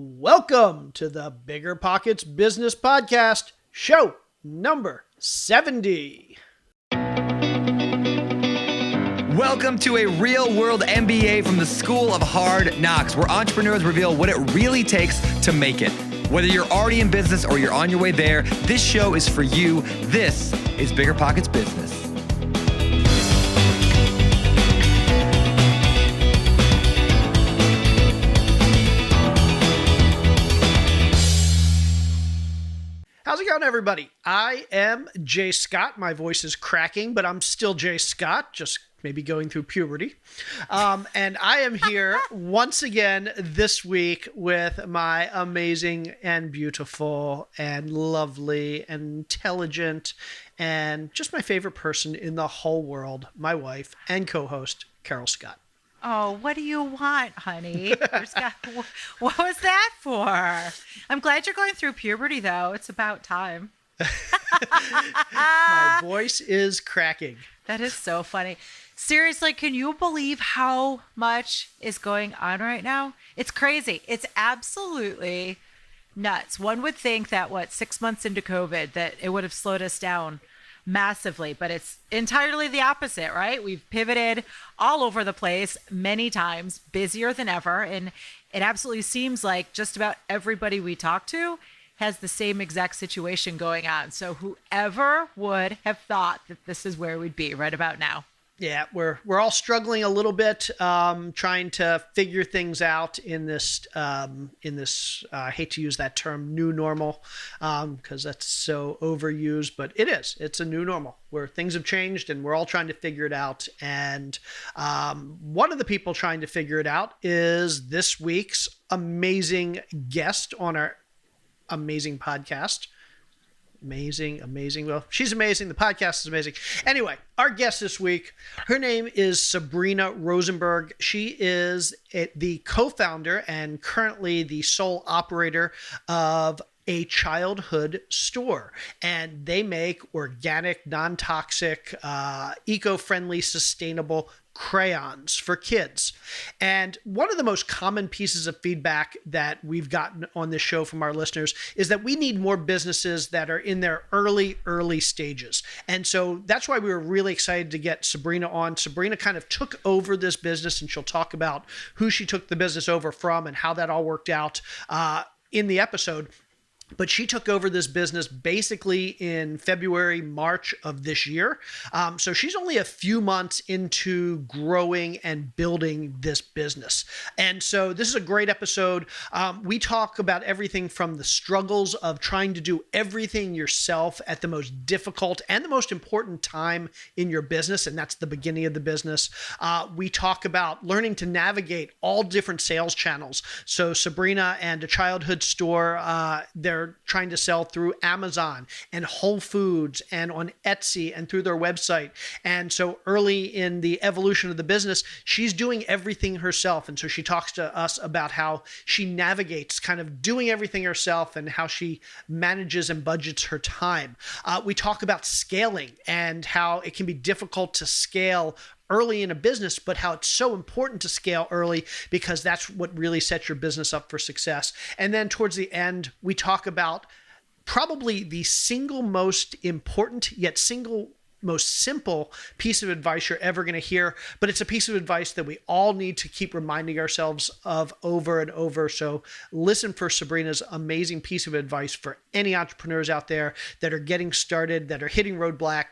Welcome to the BiggerPockets Business Podcast, show number 70. Welcome to a real-world MBA from the School of Hard Knocks, where entrepreneurs reveal what it really takes to make it. Whether you're already in business or you're on your way there, this show is for you. This is BiggerPockets Business. How's it going, everybody? I am Jay Scott. My voice is cracking, but I'm still Jay Scott, just maybe going through puberty. And I am here once again this week with my amazing and beautiful and lovely and intelligent and just my favorite person in the whole world, my wife and co-host, Carol Scott. Oh, what do you want, honey? What was that for? I'm glad you're going through puberty, though. It's about time. My voice is cracking. That is so funny. Seriously, can you believe how much is going on right now? It's crazy. It's absolutely nuts. One would think that, 6 months into COVID, that it would have slowed us down massively, but it's entirely the opposite, right? We've pivoted all over the place many times, busier than ever, and it absolutely seems like just about everybody we talk to has the same exact situation going on. So whoever would have thought that this is where we'd be right about now? Yeah, we're all struggling a little bit, trying to figure things out in this. I hate to use that term, new normal, because that's so overused, but it is. It's a new normal where things have changed, and we're all trying to figure it out. And one of the people trying to figure it out is this week's amazing guest on our amazing podcast. Amazing. Well, she's amazing. The podcast is amazing. Anyway, our guest this week, her name is Sabrina Rosenberg. She is the co-founder and currently the sole operator of a childhood store, and they make organic, non-toxic, eco-friendly, sustainable crayons for kids. And one of the most common pieces of feedback that we've gotten on this show from our listeners is that we need more businesses that are in their early stages. And so that's why we were really excited to get Sabrina on. Sabrina kind of took over this business, and she'll talk about who she took the business over from and how that all worked out in the episode. But she took over this business basically in February, March of this year. So she's only a few months into growing and building this business. And so this is a great episode. We talk about everything from the struggles of trying to do everything yourself at the most difficult and the most important time in your business, and that's the beginning of the business. We talk about learning to navigate all different sales channels. So Sabrina and a childhood store, they're trying to sell through Amazon and Whole Foods and on Etsy and through their website. And so early in the evolution of the business, she's doing everything herself. And so she talks to us about how she navigates kind of doing everything herself and how she manages and budgets her time. We talk about scaling and how it can be difficult to scale early in a business, but how it's so important to scale early because that's what really sets your business up for success. And then towards the end, we talk about probably the single most important yet single most simple piece of advice you're ever going to hear, but it's a piece of advice that we all need to keep reminding ourselves of over and over. So listen for Sabrina's amazing piece of advice for any entrepreneurs out there that are getting started, that are hitting roadblocks,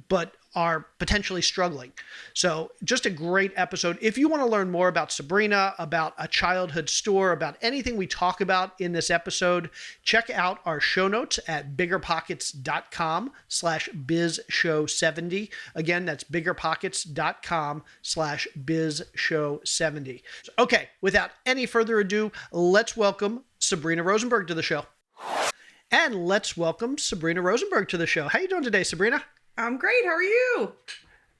but are potentially struggling. So just a great episode. If you want to learn more about Sabrina, about a childhood store, about anything we talk about in this episode, check out our show notes at biggerpockets.com/bizshow70. Again, that's biggerpockets.com/bizshow70. Okay, without any further ado, let's welcome Sabrina Rosenberg to the show. And let's welcome Sabrina Rosenberg to the show. How you doing today, Sabrina? I'm great. How are you?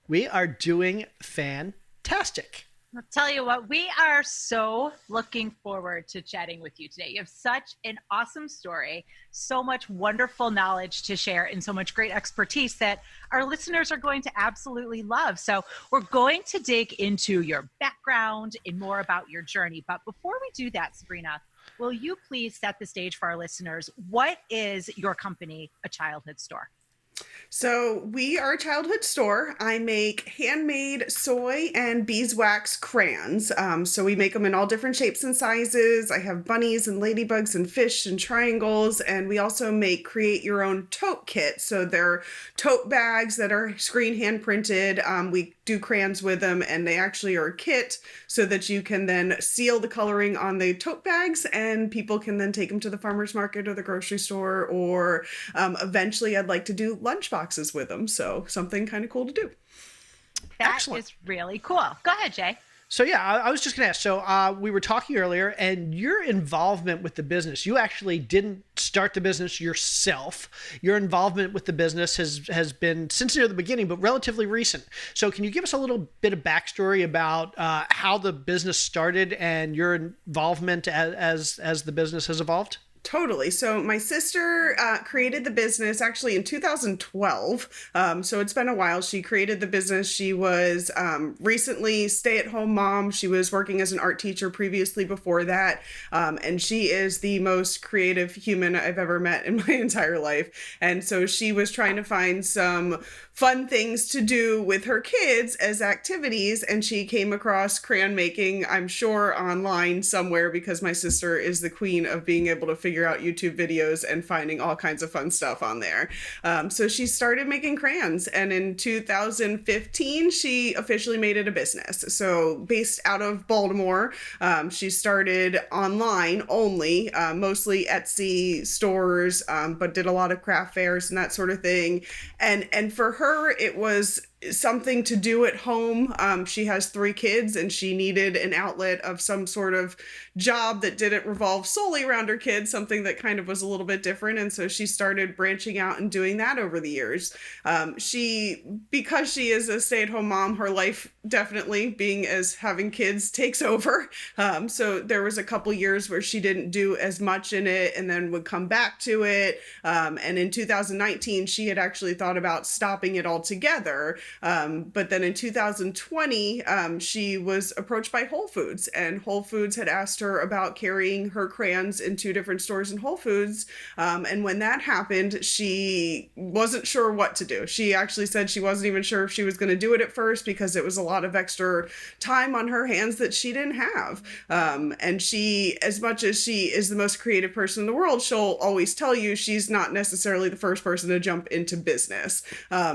We are doing fantastic. I'll tell you what, we are so looking forward to chatting with you today. You have such an awesome story, so much wonderful knowledge to share, and so much great expertise that our listeners are going to absolutely love. So we're going to dig into your background and more about your journey. But before we do that, Sabrina, will you please set the stage for our listeners? What is your company, A Childhood Store? So we are a childhood store. I make handmade soy and beeswax crayons. So we make them in all different shapes and sizes. I have bunnies and ladybugs and fish and triangles. And we also make create your own tote kits. So they're tote bags that are screen hand printed. We do crayons with them, and they actually are a kit so that you can then seal the coloring on the tote bags, and people can then take them to the farmer's market or the grocery store, or eventually I'd like to do lunch boxes with them. So something kind of cool to do. That Excellent. is really cool. Go ahead, Jay. So yeah, I was just going to ask. So we were talking earlier, and your involvement with the business. You actually didn't start the business yourself. Your involvement with the business has been since near the beginning, but relatively recent. So can you give us a little bit of backstory about how the business started and your involvement as the business has evolved? Totally. So my sister created the business actually in 2012. So it's been a while. She created the business. She was recently stay-at-home mom. She was working as an art teacher previously before that. And she is the most creative human I've ever met in my entire life. And so she was trying to find some fun things to do with her kids as activities. And she came across crayon making, I'm sure online somewhere, because my sister is the queen of being able to figure out YouTube videos and finding all kinds of fun stuff on there. So she started making crayons, and in 2015, she officially made it a business. So based out of Baltimore, she started online only, mostly Etsy stores, but did a lot of craft fairs and that sort of thing. And for her, it was something to do at home. She has 3 kids, and she needed an outlet of some sort of job that didn't revolve solely around her kids, something that kind of was a little bit different. And so she started branching out and doing that over the years. Because she is a stay-at-home mom, her life definitely being as having kids takes over. So there was a couple years where she didn't do as much in it and then would come back to it. And in 2019, she had actually thought about stopping it altogether. But then in 2020, she was approached by Whole Foods, and Whole Foods had asked her about carrying her crayons in 2 different stores in Whole Foods. And when that happened, she wasn't sure what to do. She actually said she wasn't even sure if she was going to do it at first, because it was a lot of extra time on her hands that she didn't have. And she, as much as she is the most creative person in the world, she'll always tell you she's not necessarily the first person to jump into business.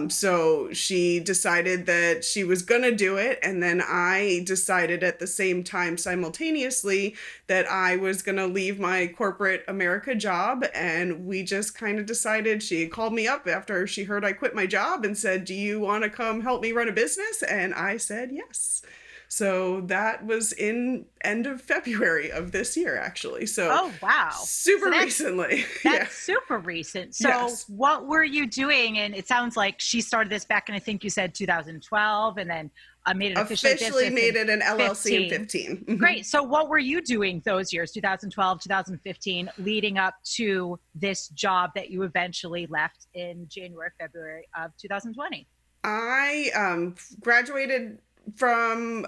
So she decided that she was going to do it. And then I decided at the same time, simultaneously, that I was going to leave my corporate America job. And we just kind of decided, she called me up after she heard I quit my job and said, "Do you want to come help me run a business?" And I said, yes. So that was in end of February of this year, actually. So Oh, wow. super So recently. That's super recent. So Yes. what were you doing? And it sounds like she started this back in, I think you said 2012, and then made it Officially made it an LLC in 15. 15. Great. So what were you doing those years, 2012, 2015, leading up to this job that you eventually left in January, February of 2020? I graduated from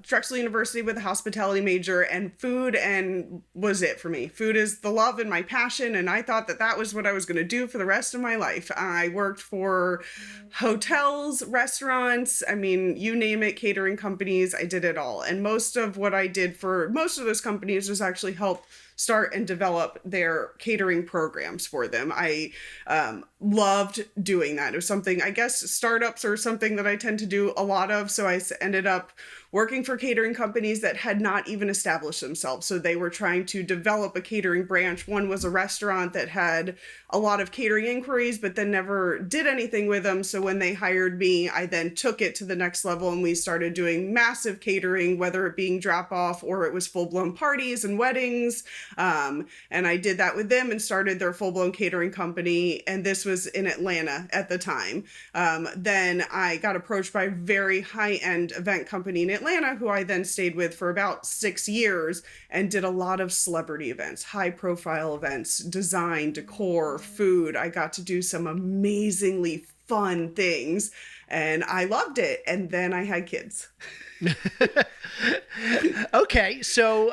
Drexel University with a hospitality major, and food and was it for me. Food is the love and my passion, and I thought that that was what I was going to do for the rest of my life. I worked for hotels, restaurants, I mean, you name it, catering companies, I did it all. And most of what I did for most of those companies was actually help start and develop their catering programs for them. I loved doing that. It was something, I guess, startups are something that I tend to do a lot of. So I ended up working for catering companies that had not even established themselves. So they were trying to develop a catering branch. One was a restaurant that had a lot of catering inquiries, but then never did anything with them. So when they hired me, I then took it to the next level, and we started doing massive catering, whether it being drop off or it was full-blown parties and weddings. And I did that with them and started their full-blown catering company. And this was in Atlanta at the time. Then I got approached by a very high-end event company in Atlanta, who I then stayed with for about 6 years and did a lot of celebrity events, high profile events, design, decor, food. I got to do some amazingly fun things and I loved it. And then I had kids. Okay, so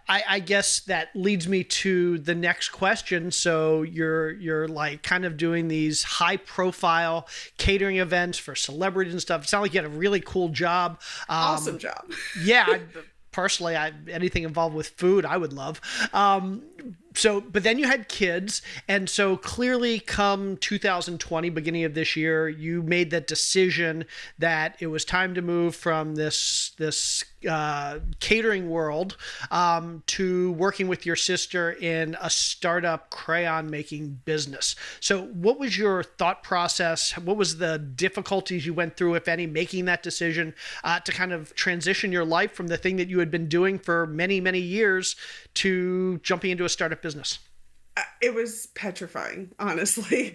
I guess that leads me to the next question. So you're like kind of doing these high profile catering events for celebrities and stuff. It sounds like you had a really cool job. Awesome job. Yeah, personally, anything involved with food, I would love. But then you had kids, and so clearly come 2020, beginning of this year, you made that decision that it was time to move from this catering world to working with your sister in a startup crayon making business. So what was your thought process? What was the difficulties you went through, if any, making that decision to kind of transition your life from the thing that you had been doing for many, many years to jumping into a startup business? It was petrifying, honestly.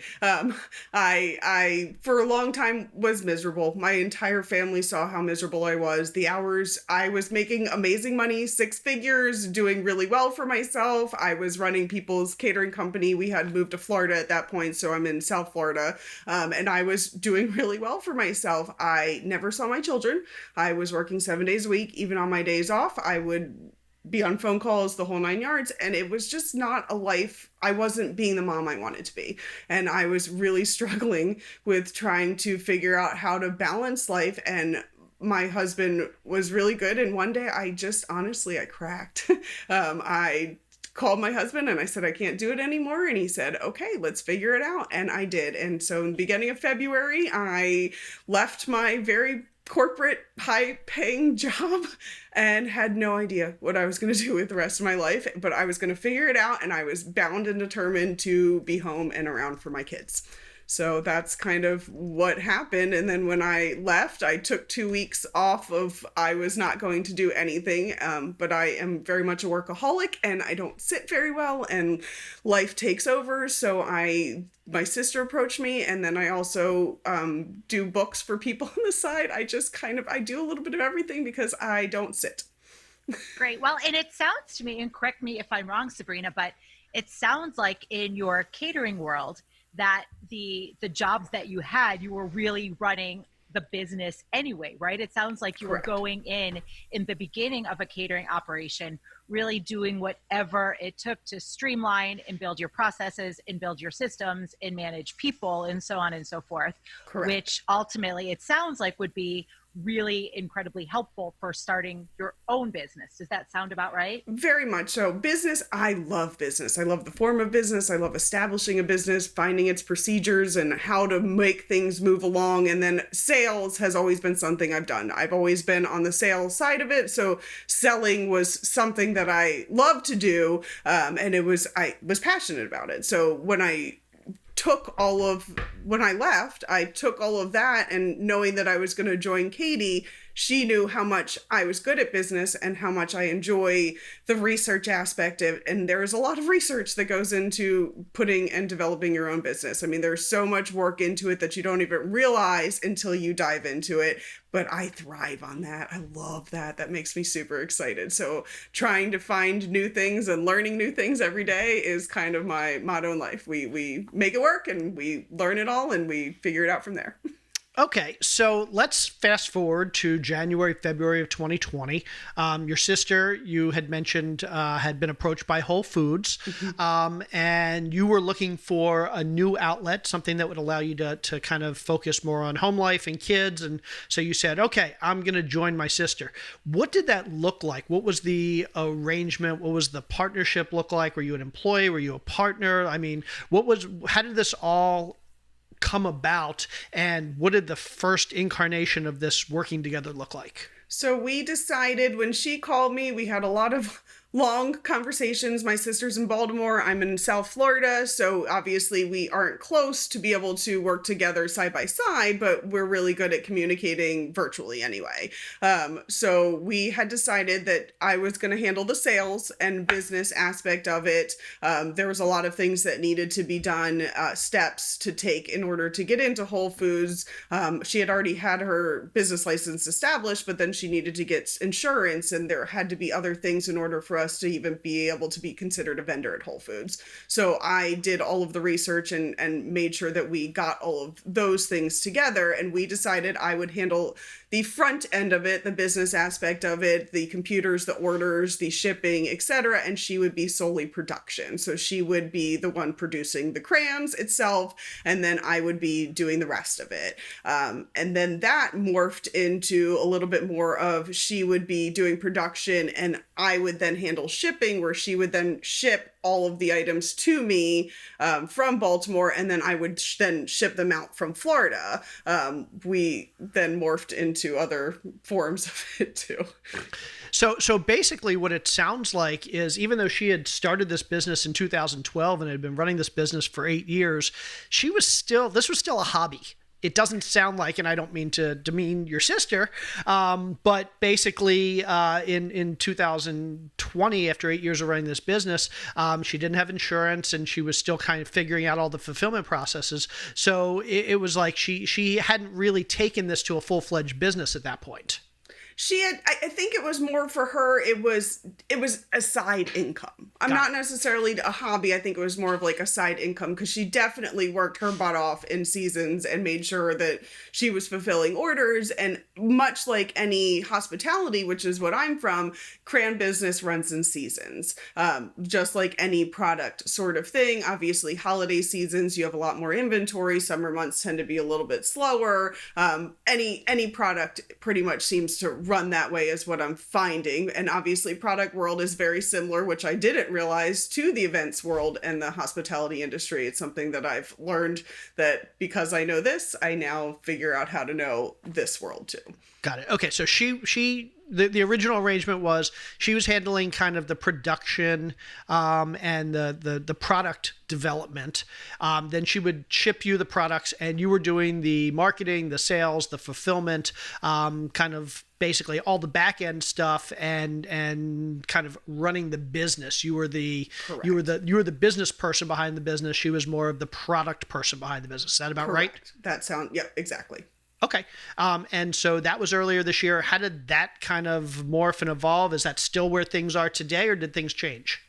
I for a long time was miserable. My entire family saw how miserable I was. The hours I was making amazing money, 6 figures, doing really well for myself. I was running people's catering company. We had moved to Florida at that point, so I'm in South Florida. And I was doing really well for myself. I never saw my children. I was working 7 days a week. Even on my days off, I would be on phone calls, the whole 9 yards. And it was just not a life. I wasn't being the mom I wanted to be. And I was really struggling with trying to figure out how to balance life. And my husband was really good. And one day I cracked. I called my husband and I said, I can't do it anymore. And he said, okay, let's figure it out. And I did. And so in the beginning of February, I left my very corporate high paying job and had no idea what I was going to do with the rest of my life, but I was going to figure it out and I was bound and determined to be home and around for my kids. So that's kind of what happened. And then when I left, I took 2 weeks off of, I was not going to do anything, but I am very much a workaholic and I don't sit very well and life takes over. So my sister approached me, and then I also do books for people on the side. I do a little bit of everything because I don't sit. Great. Well, and it sounds to me, and correct me if I'm wrong, Sabrina, but it sounds like in your catering world that the jobs that you had, you were really running the business anyway, right? It sounds like you Correct. were going in the beginning of a catering operation, really doing whatever it took to streamline and build your processes and build your systems and manage people and so on and so forth. Correct. Which ultimately it sounds like would be really incredibly helpful for starting your own business. Does that sound about right? Very much so. Business, I love business. I love the form of business. I love establishing a business, finding its procedures and how to make things move along. And then sales has always been something I've done. I've always been on the sales side of it. So selling was something that I love to do. And I was passionate about it. So when I left, I took all of that, and knowing that I was going to join Katie, she knew how much I was good at business and how much I enjoy the research aspect of it. And there's a lot of research that goes into putting and developing your own business. I mean, there's so much work into it that you don't even realize until you dive into it. But I thrive on that. I love that. That makes me super excited. So trying to find new things and learning new things every day is kind of my motto in life. We make it work and we learn it all and we figure it out from there. Okay, so let's fast forward to January, February of 2020. Your sister, you had mentioned, had been approached by Whole Foods, and you were looking for a new outlet, something that would allow you to kind of focus more on home life and kids. And so you said, okay, I'm going to join my sister. What did that look like? What was the arrangement? What was the partnership look like? Were you an employee? Were you a partner? I mean, how did this all come about, and what did the first incarnation of this working together look like? So we decided, when she called me, we had a lot of long conversations. My sister's in Baltimore, I'm in South Florida, so obviously we aren't close to be able to work together side by side, but we're really good at communicating virtually anyway. So we had decided that I was going to handle the sales and business aspect of it. There was a lot of things that needed to be done, steps to take in order to get into Whole Foods. She had already had her business license established, but then she needed to get insurance, and there had to be other things in order for us to even be able to be considered a vendor at Whole Foods. So I did all of the research and made sure that we got all of those things together, and we decided I would handle the front end of it, the business aspect of it, the computers, the orders, the shipping, etc., and she would be solely production. So she would be the one producing the crayons itself, and then I would be doing the rest of it. And then that morphed into a little bit more of she would be doing production and I would then handle shipping, where she would then ship all of the items to me from Baltimore, and then I would then ship them out from Florida. We then morphed into other forms of it too. So basically what it sounds like is, even though she had started this business in 2012 and had been running this business for 8 years, this was still a hobby. It doesn't sound like, and I don't mean to demean your sister, but basically in 2020, after 8 years of running this business, she didn't have insurance and she was still kind of figuring out all the fulfillment processes. So it was like she hadn't really taken this to a full-fledged business at that point. She had, I think it was more for her, it was a side income. Not necessarily a hobby. I think it was more of like a side income, because she definitely worked her butt off in seasons and made sure that she was fulfilling orders. And much like any hospitality, which is what I'm from, crayon business runs in seasons. Just like any product sort of thing. Obviously, holiday seasons, you have a lot more inventory. Summer months tend to be a little bit slower. Any product pretty much seems to run that way, is what I'm finding. And obviously product world is very similar, which I didn't realize, to the events world and the hospitality industry. It's something that I've learned, that because I know this, I now figure out how to know this world too. Got it. Okay, so the original arrangement was she was handling kind of the production and the product development. Then she would ship you the products, and you were doing the marketing, the sales, the fulfillment, kind of basically all the back end stuff, and kind of running the business. You were the business person behind the business. She was more of the product person behind the business. Is that about right? That exactly. Okay. And so that was earlier this year. How did that kind of morph and evolve? Is that still where things are today, or did things change?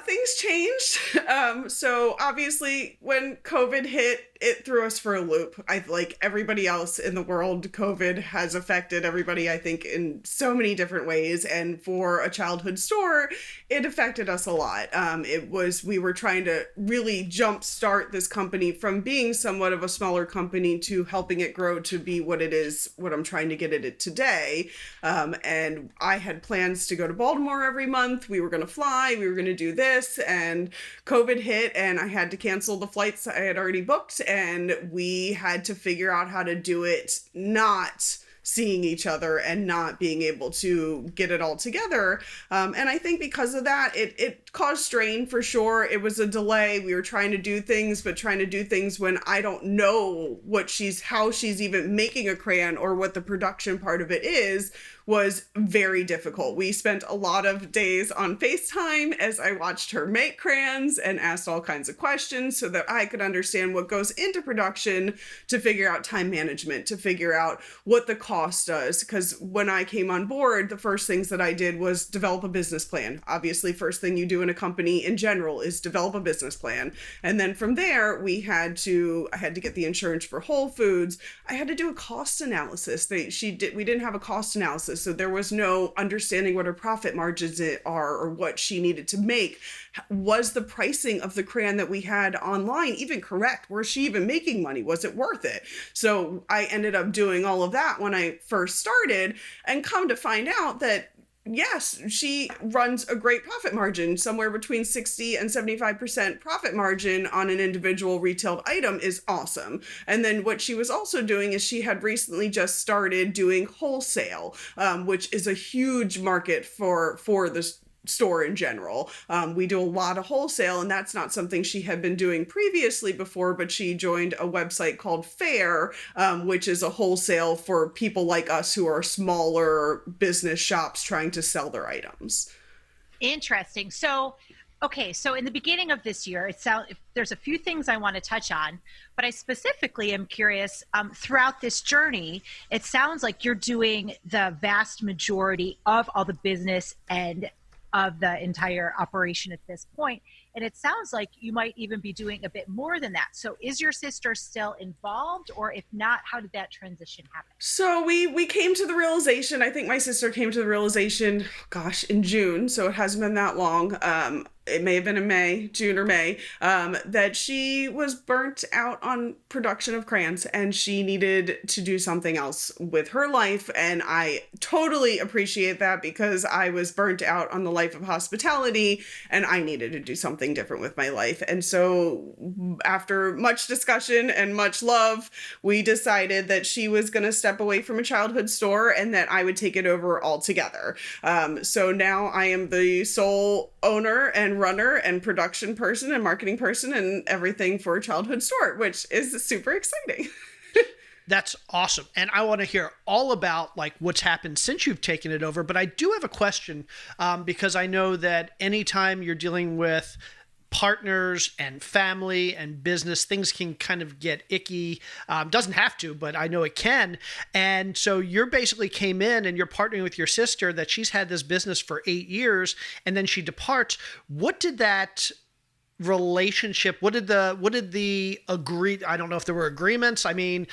Things changed. So obviously when COVID hit, it threw us for a loop. Like everybody else in the world, COVID has affected everybody, I think, in so many different ways. And for a childhood store, it affected us a lot. We were trying to really jumpstart this company from being somewhat of a smaller company to helping it grow to be what it is, what I'm trying to get at it today. And I had plans to go to Baltimore every month. We were going to fly. We were going to do this. And COVID hit, and I had to cancel the flights I had already booked. And we had to figure out how to do it not seeing each other and not being able to get it all together. And I think because of that, it caused strain for sure. It was a delay. We were trying to do things, but trying to do things when I don't know how she's even making a crayon or what the production part of it is, was very difficult. We spent a lot of days on FaceTime as I watched her make crayons and asked all kinds of questions so that I could understand what goes into production, to figure out time management, to figure out what the cost does. Because when I came on board, the first things that I did was develop a business plan. Obviously, first thing you do in a company in general is develop a business plan. And then from there, I had to get the insurance for Whole Foods. I had to do a cost analysis. We didn't have a cost analysis. So there was no understanding what her profit margins are or what she needed to make. Was the pricing of the crayon that we had online even correct? Was she even making money? Was it worth it? So I ended up doing all of that when I first started, and come to find out that yes, she runs a great profit margin. Somewhere between 60 and 75% profit margin on an individual retailed item is awesome. And then what she was also doing is she had recently just started doing wholesale, which is a huge market for this store in general. We do a lot of wholesale, and that's not something she had been doing previously before, but she joined a website called Fair, which is a wholesale for people like us who are smaller business shops trying to sell their items. Interesting. So, okay, so in the beginning of this year, there's a few things I want to touch on, but I specifically am curious, throughout this journey, it sounds like you're doing the vast majority of all the business and of the entire operation at this point. And it sounds like you might even be doing a bit more than that. So is your sister still involved? Or if not, how did that transition happen? So we came to the realization, I think my sister came to the realization, in June, so it hasn't been that long. It may have been in June or May, that she was burnt out on production of crayons and she needed to do something else with her life. And I totally appreciate that because I was burnt out on the life of hospitality and I needed to do something different with my life. And so after much discussion and much love, we decided that she was going to step away from a childhood store and that I would take it over altogether. So now I am the sole owner and runner and production person and marketing person and everything for a childhood store, which is super exciting. That's awesome. And I want to hear all about like what's happened since you've taken it over. But I do have a question because I know that anytime you're dealing with partners and family and business, things can kind of get icky. Doesn't have to, but I know it can. And so you're basically came in and you're partnering with your sister that she's had this business for 8 years and then she departs. What did that relationship, what did the agree, I don't know if there were agreements. I mean,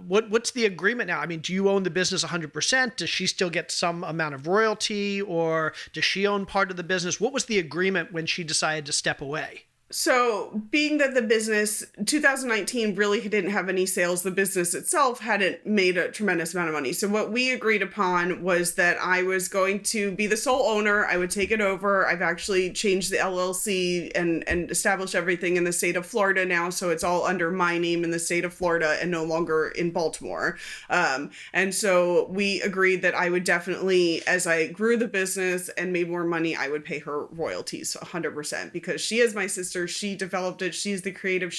what's the agreement now? I mean, do you own the business 100%? Does she still get some amount of royalty or does she own part of the business? What was the agreement when she decided to step away? So being that the business 2019 really didn't have any sales, the business itself hadn't made a tremendous amount of money. So what we agreed upon was that I was going to be the sole owner. I would take it over. I've actually changed the LLC and established everything in the state of Florida now. So it's all under my name in the state of Florida and no longer in Baltimore. And so we agreed that I would definitely, as I grew the business and made more money, I would pay her royalties 100% because she is my sister. She developed it. She's the creative.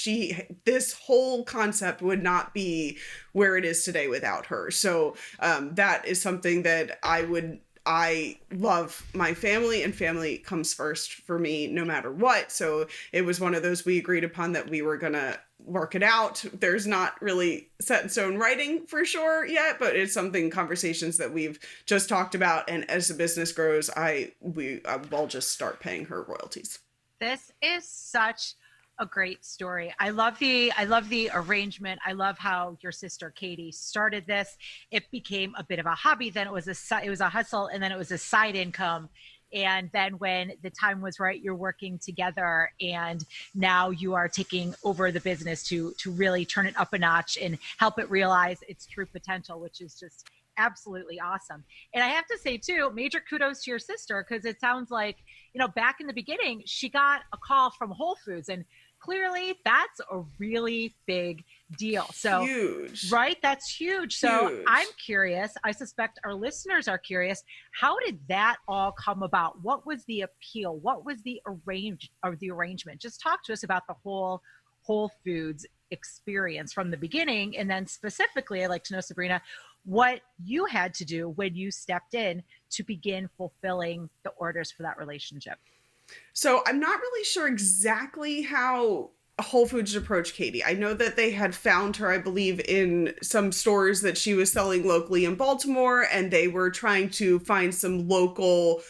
This whole concept would not be where it is today without her. So that is something that I love my family and family comes first for me no matter what. So it was one of those we agreed upon that we were going to work it out. There's not really set in stone writing for sure yet, but it's conversations that we've just talked about. And as the business grows, I'll just start paying her royalties. This is such a great story. I love the arrangement. I love how your sister Katie started this. It became a bit of a hobby. Then it was a hustle, and then it was a side income. And then when the time was right, you're working together, and now you are taking over the business to really turn it up a notch and help it realize its true potential, which is just absolutely awesome. And I have to say too, major kudos to your sister, because it sounds like, back in the beginning, she got a call from Whole Foods, and clearly that's a really big deal. So, huge. Right? That's huge. So I'm curious, I suspect our listeners are curious, how did that all come about? What was the appeal? What was the arrangement? Just talk to us about the whole Whole Foods experience from the beginning. And then specifically, I'd like to know, Sabrina, what you had to do when you stepped in to begin fulfilling the orders for that relationship. So I'm not really sure exactly how Whole Foods approached Katie. I know that they had found her, I believe, in some stores that she was selling locally in Baltimore, and they were trying to find some local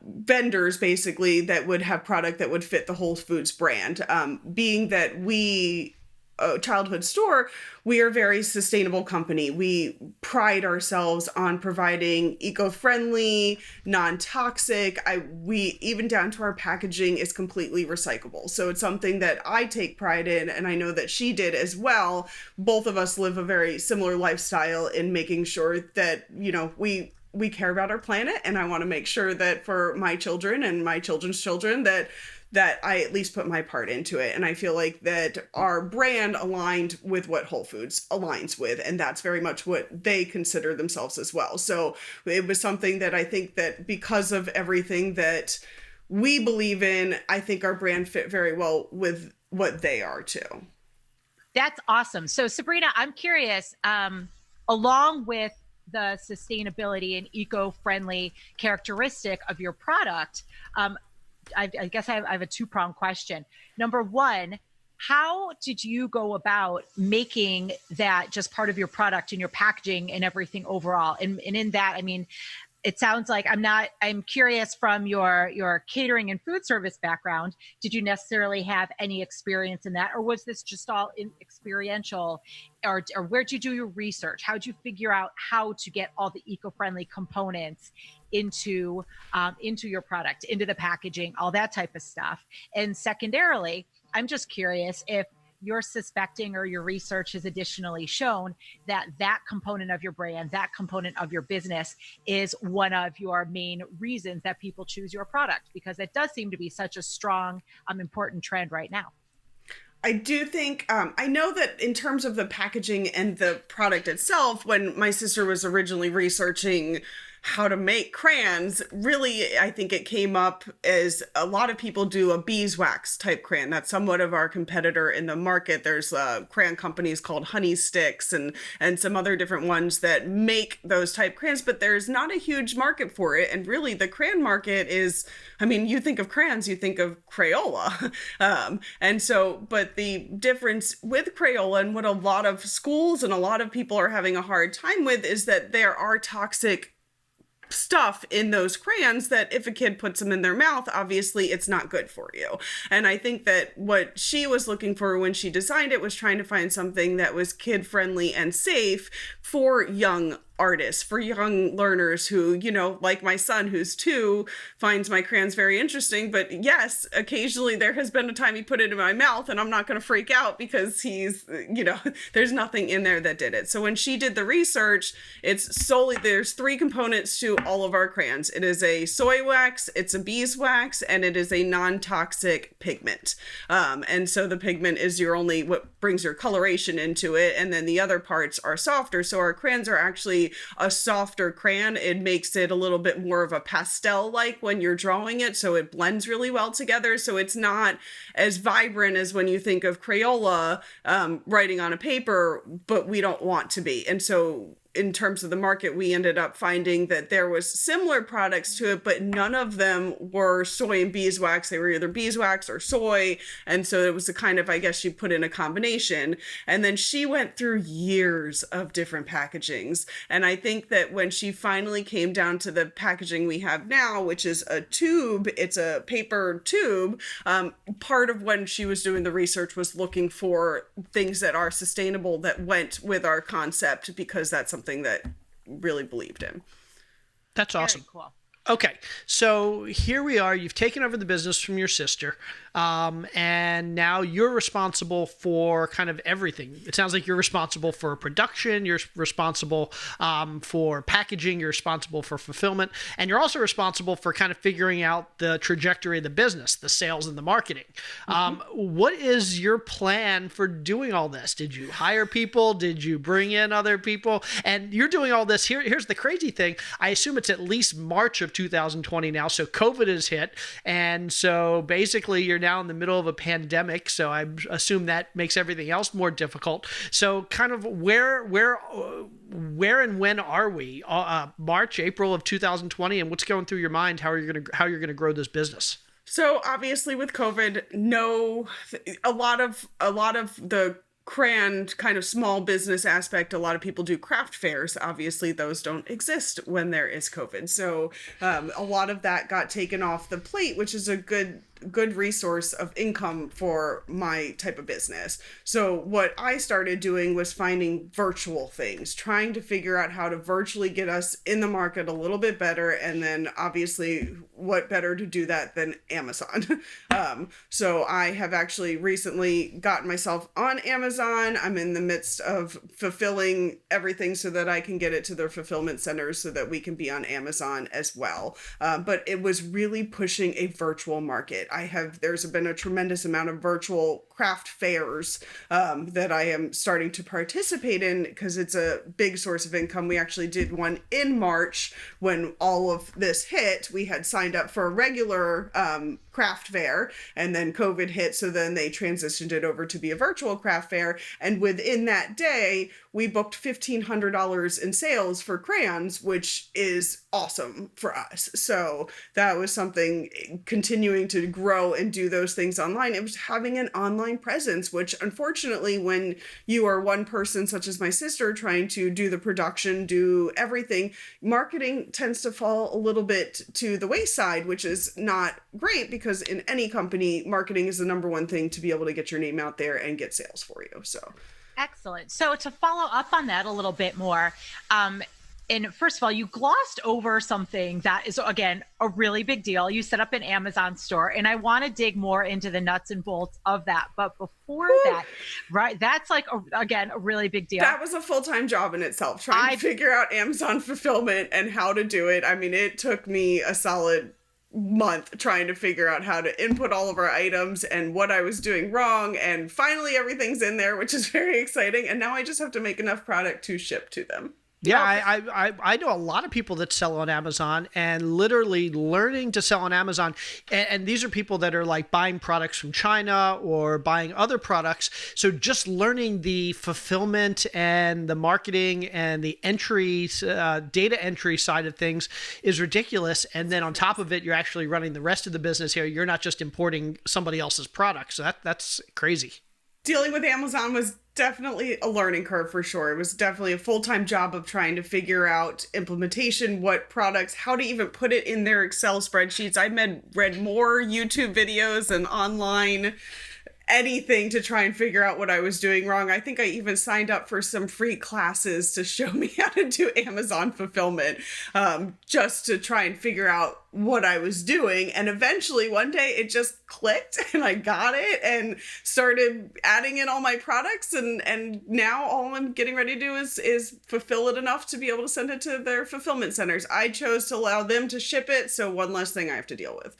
vendors basically that would have product that would fit the Whole Foods brand. Being that a childhood store, we are a very sustainable company. We pride ourselves on providing eco-friendly, non-toxic. We even down to our packaging is completely recyclable. So it's something that I take pride in, and I know that she did as well. Both of us live a very similar lifestyle in making sure that, we care about our planet, and I want to make sure that for my children and my children's children that that I at least put my part into it. And I feel like that our brand aligned with what Whole Foods aligns with, and that's very much what they consider themselves as well. So it was something that I think that because of everything that we believe in, I think our brand fit very well with what they are too. That's awesome. So Sabrina, I'm curious, along with the sustainability and eco-friendly characteristic of your product, I guess I have a two-pronged question. Number one, how did you go about making that just part of your product and your packaging and everything overall? And in that, I mean, it sounds like I'm curious from your catering and food service background, did you necessarily have any experience in that? Or was this just all experiential? Or where'd you do your research? How'd you figure out how to get all the eco-friendly components into your product, into the packaging, all that type of stuff? And secondarily, I'm just curious if you're suspecting or your research has additionally shown that that component of your brand, that component of your business is one of your main reasons that people choose your product, because it does seem to be such a strong, important trend right now. I do think, I know that in terms of the packaging and the product itself, when my sister was originally researching how to make crayons, really, I think it came up as a lot of people do a beeswax type crayon. That's somewhat of our competitor in the market. There's crayon companies called Honey Sticks and some other different ones that make those type crayons, but there's not a huge market for it. And really the crayon market is, I mean, you think of crayons, you think of Crayola. But the difference with Crayola and what a lot of schools and a lot of people are having a hard time with is that there are toxic stuff in those crayons that if a kid puts them in their mouth, obviously it's not good for you. And I think that what she was looking for when she designed it was trying to find something that was kid friendly and safe for young artists, for young learners who, you know, like my son who's 2, finds my crayons very interesting. But yes, occasionally there has been a time he put it in my mouth and I'm not going to freak out because he's, you know, there's nothing in there that did it. So when she did the research, it's solely, there's 3 components to all of our crayons. It is a soy wax, it's a beeswax, and it is a non-toxic pigment. And so the pigment is your only, what brings your coloration into it. And then the other parts are softer. So our crayons are actually a softer crayon. It makes it a little bit more of a pastel-like when you're drawing it, so it blends really well together. So it's not as vibrant as when you think of Crayola writing on a paper, but we don't want to be. And so in terms of the market, we ended up finding that there was similar products to it, but none of them were soy and beeswax. They were either beeswax or soy. And so it was a kind of, I guess she put in a combination. And then she went through years of different packagings. And I think that when she finally came down to the packaging we have now, which is a tube, it's a paper tube, part of when she was doing the research was looking for things that are sustainable that went with our concept, because that's something that really believed in. That's awesome. Very cool. Okay, so here we are. You've taken over the business from your sister, and now you're responsible for kind of everything. It sounds like you're responsible for production, you're responsible for packaging, you're responsible for fulfillment, and you're also responsible for kind of figuring out the trajectory of the business, the sales and the marketing. What is your plan for doing all this? Did you hire people? Did you bring in other people? And you're doing all this. Here's the crazy thing. I assume it's at least March of 2020 now, so COVID has hit, and so basically you're now in the middle of a pandemic, so I assume that makes everything else more difficult. So kind of where and when are we? March, April of 2020, and what's going through your mind? How you're going to grow this business? So obviously with COVID, a lot of the crayon kind of small business aspect, a lot of people do craft fairs. Obviously those don't exist when there is COVID. So a lot of that got taken off the plate, which is a good resource of income for my type of business. So what I started doing was finding virtual things, trying to figure out how to virtually get us in the market a little bit better. And then obviously what better to do that than Amazon. So I have actually recently gotten myself on Amazon. I'm in the midst of fulfilling everything so that I can get it to their fulfillment centers so that we can be on Amazon as well. But it was really pushing a virtual market. there's been a tremendous amount of virtual craft fairs that I am starting to participate in because it's a big source of income. We actually did one in March when all of this hit. We had signed up for a regular craft fair, and then COVID hit, so then they transitioned it over to be a virtual craft fair, and within that day we booked $1,500 in sales for crayons, which is awesome for us. So that was something, continuing to grow and do those things online. It was having an online presence, which unfortunately when you are one person such as my sister trying to do the production, do everything, marketing tends to fall a little bit to the wayside, which is not great because in any company, marketing is the number one thing to be able to get your name out there and get sales for you. So excellent. So to follow up on that a little bit more, and first of all, you glossed over something that is, again, a really big deal. You set up an Amazon store, and I want to dig more into the nuts and bolts of that. But before that, right, that's like, again, a really big deal. That was a full-time job in itself, trying to figure out Amazon fulfillment and how to do it. I mean, it took me a solid month trying to figure out how to input all of our items and what I was doing wrong. And finally, everything's in there, which is very exciting. And now I just have to make enough product to ship to them. Yeah, I know a lot of people that sell on Amazon, and literally learning to sell on Amazon. And these are people that are like buying products from China or buying other products. So just learning the fulfillment and the marketing and the entry, data entry side of things is ridiculous. And then on top of it, you're actually running the rest of the business here. You're not just importing somebody else's products. So that's crazy. Dealing with Amazon was definitely a learning curve for sure. It was definitely a full-time job of trying to figure out implementation, what products, how to even put it in their Excel spreadsheets. I read more YouTube videos and online anything to try and figure out what I was doing wrong. I think I even signed up for some free classes to show me how to do Amazon fulfillment, just to try and figure out what I was doing. And eventually one day it just clicked and I got it and started adding in all my products. And now all I'm getting ready to do is fulfill it enough to be able to send it to their fulfillment centers. I chose to allow them to ship it, so one less thing I have to deal with.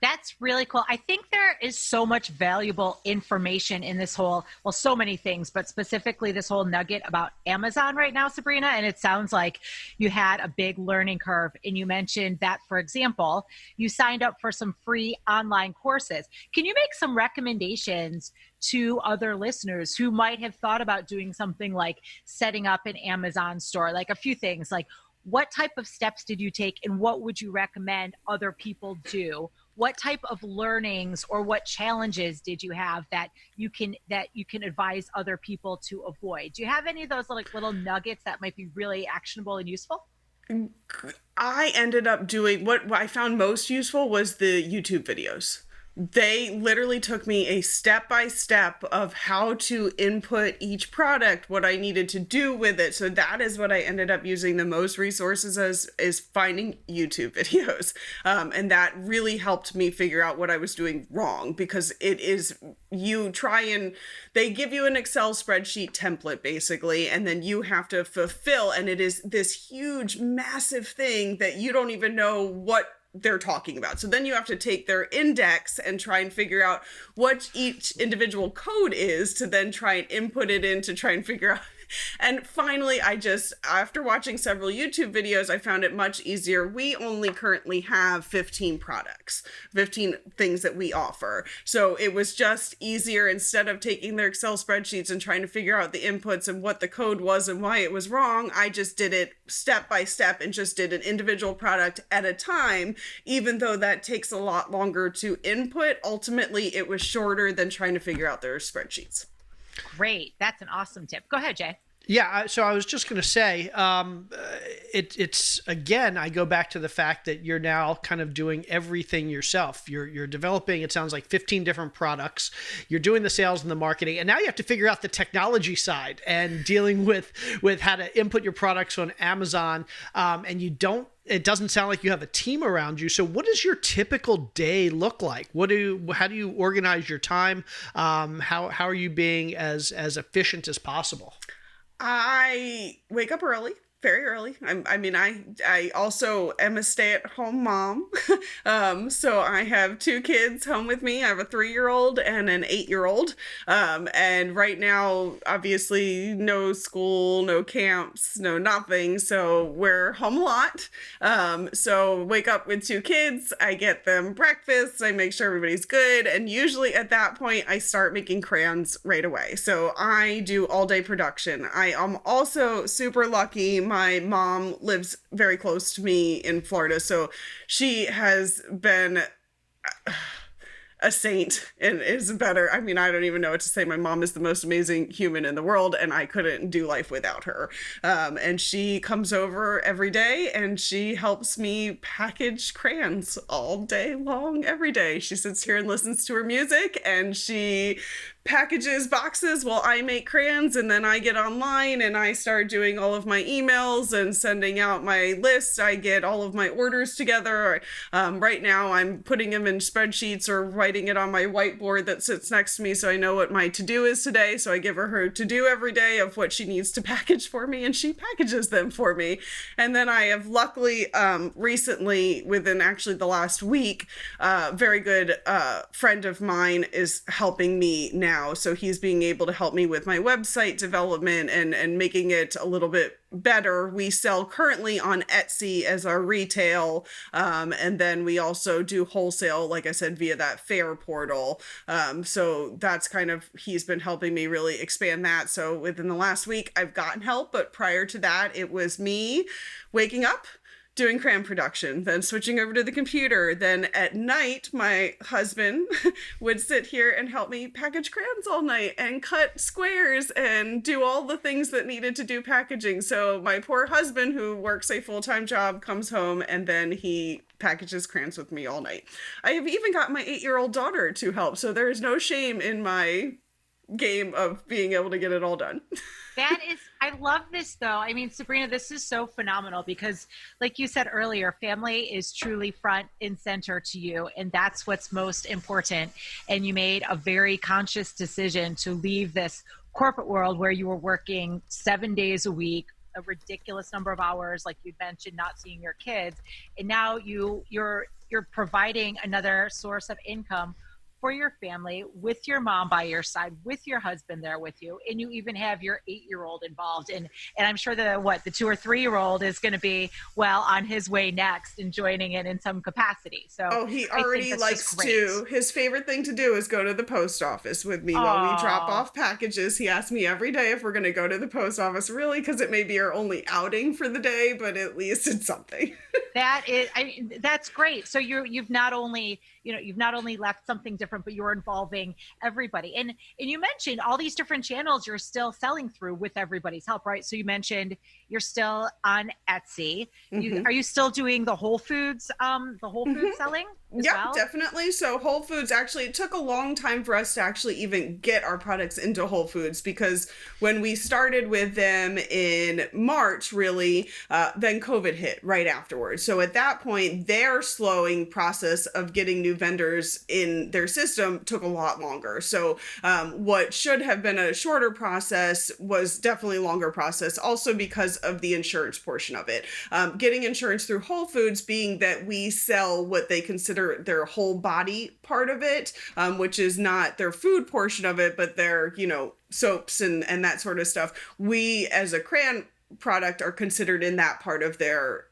That's really cool. I think there is so much valuable information in this whole, well, so many things, but specifically this whole nugget about Amazon right now, Sabrina. And it sounds like you had a big learning curve. And you mentioned that, for example, you signed up for some free online courses. Can you make some recommendations to other listeners who might have thought about doing something like setting up an Amazon store? Like a few things, like what type of steps did you take and what would you recommend other people do? What type of learnings or what challenges did you have that you can advise other people to avoid? Do you have any of those like little nuggets that might be really actionable and useful? I ended up doing what I found most useful was the YouTube videos. They literally took me a step-by-step of how to input each product, what I needed to do with it. So that is what I ended up using the most resources as, is finding YouTube videos. And that really helped me figure out what I was doing wrong, because it is, they give you an Excel spreadsheet template basically, and then you have to fulfill, and it is this huge, massive thing that you don't even know what they're talking about. So then you have to take their index and try and figure out what each individual code is to then try and input it in to try and figure out. And finally, after watching several YouTube videos, I found it much easier. We only currently have 15 products, 15 things that we offer. So it was just easier, instead of taking their Excel spreadsheets and trying to figure out the inputs and what the code was and why it was wrong. I just did it step by step and just did an individual product at a time, even though that takes a lot longer to input. Ultimately, it was shorter than trying to figure out their spreadsheets. Great. That's an awesome tip. Go ahead, Jay. Yeah, so I was just going to say, it's again, I go back to the fact that you're now kind of doing everything yourself. You're developing, it sounds like 15 different products. You're doing the sales and the marketing, and now you have to figure out the technology side and dealing with how to input your products on Amazon. And it doesn't sound like you have a team around you. So what does your typical day look like? How do you organize your time? How are you being as efficient as possible? I wake up early, very early. I also am a stay-at-home mom. So I have 2 kids home with me. I have a 3-year-old and an 8-year-old. And right now, obviously, no school, no camps, no nothing. So we're home a lot. So wake up with 2 kids. I get them breakfast. I make sure everybody's good. And usually at that point, I start making crayons right away. So I do all day production. I am also super lucky. My mom lives very close to me in Florida, so she has been a saint and is better. I mean, I don't even know what to say. My mom is the most amazing human in the world, and I couldn't do life without her. And she comes over every day and she helps me package crayons all day long, every day. She sits here and listens to her music, and she packages boxes while I make crayons, and then I get online and I start doing all of my emails and sending out my lists. I get all of my orders together. Right now I'm putting them in spreadsheets or writing it on my whiteboard that sits next to me so I know what my to-do is today. So I give her to-do every day of what she needs to package for me, and she packages them for me. And then I have luckily recently, within actually the last week, very good friend of mine is helping me now. So he's being able to help me with my website development and making it a little bit better. We sell currently on Etsy as our retail. And then we also do wholesale, like I said, via that fair portal. So that's kind of, he's been helping me really expand that. So within the last week, I've gotten help. But prior to that, it was me waking up, doing crayon production, then switching over to the computer. Then at night, my husband would sit here and help me package crayons all night and cut squares and do all the things that needed to do packaging. So my poor husband, who works a full-time job, comes home and then he packages crayons with me all night. I have even got my 8-year-old daughter to help. So there is no shame in my game of being able to get it all done. That is, I love this though. I mean, Sabrina, this is so phenomenal because like you said earlier, family is truly front and center to you. And that's what's most important. And you made a very conscious decision to leave this corporate world where you were working 7 days a week, a ridiculous number of hours, like you mentioned, not seeing your kids. And now you're providing another source of income for your family, with your mom by your side, with your husband there with you, and you even have your 8-year-old involved. And I'm sure the 2 or 3-year-old is going to be on his way next and joining in some capacity. So he already likes to. His favorite thing to do is go to the post office with me while we drop off packages. He asks me every day if we're going to go to the post office, really, because it may be our only outing for the day, but at least it's something. That's great. So you've not only left something different, but you're involving everybody. And you mentioned all these different channels you're still selling through with everybody's help, right? So you mentioned you're still on Etsy. Are you still doing the Whole Foods selling? Yeah, definitely. So Whole Foods, actually, it took a long time for us to actually even get our products into Whole Foods, because when we started with them in March, really, then COVID hit right afterwards. So at that point, their slowing process of getting new vendors in their system took a lot longer. So what should have been a shorter process was definitely a longer process, also because of the insurance portion of it. Getting insurance through Whole Foods, being that we sell what they consider their whole body part of it, which is not their food portion of it, but their, soaps and that sort of stuff. We, as a crayon product, are considered in that part of their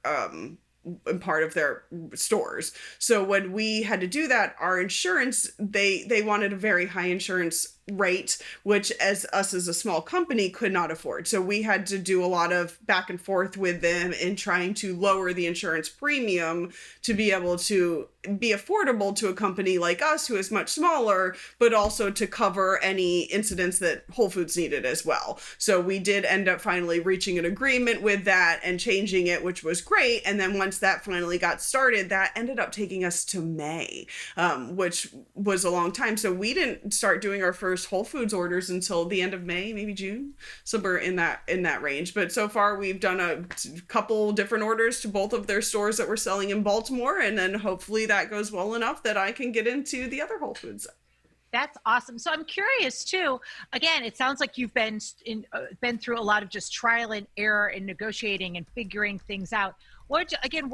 stores. So when we had to do that, our insurance, they wanted a very high insurance rate, which as a small company could not afford. So we had to do a lot of back and forth with them in trying to lower the insurance premium to be able to be affordable to a company like us, who is much smaller, but also to cover any incidents that Whole Foods needed as well. So we did end up finally reaching an agreement with that and changing it, which was great. And then once that finally got started, that ended up taking us to May, which was a long time. So we didn't start doing our first Whole Foods orders until the end of May, maybe June, somewhere in that range. But so far we've done a couple different orders to both of their stores that we're selling in Baltimore, and then hopefully that goes well enough that I can get into the other Whole Foods. That's awesome. So I'm curious too. Again, it sounds like you've been through a lot of just trial and error and negotiating and figuring things out. What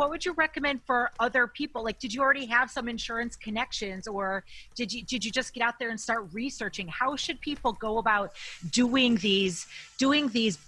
would you recommend for other people? Like, did you already have some insurance connections, or did you just get out there and start researching? How should people go about doing these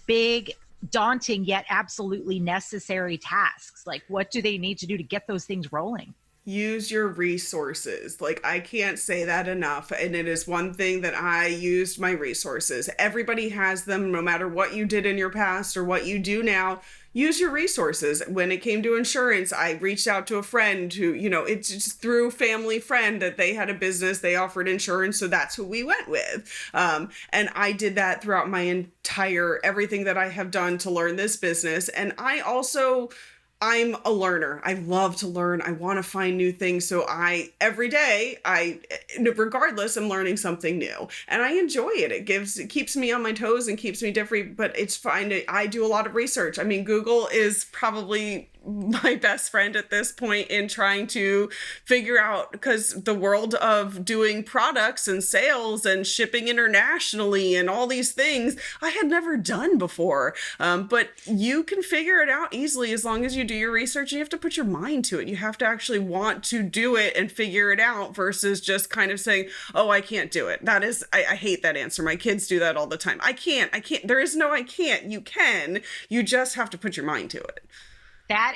big, daunting yet absolutely necessary tasks? Like, what do they need to do to get those things rolling? Use your resources. Like, I can't say that enough. And it is one thing that I used my resources. Everybody has them, no matter what you did in your past or what you do now. Use your resources. When it came to insurance, I reached out to a friend who, it's just through family friend that they had a business, they offered insurance. So that's who we went with. And I did that throughout my entire, everything that I have done to learn this business. And I'm a learner. I love to learn. I want to find new things. So every day, regardless, I'm learning something new and I enjoy it. It keeps me on my toes and keeps me different, but it's fine. I do a lot of research. I mean, Google is probably my best friend at this point in trying to figure out, because the world of doing products and sales and shipping internationally and all these things I had never done before. But you can figure it out easily as long as you do your research, and you have to put your mind to it. You have to actually want to do it and figure it out versus just kind of saying, oh, I can't do it. That is, I hate that answer. My kids do that all the time. I can't. There is no I can't. You can. You just have to put your mind to it. That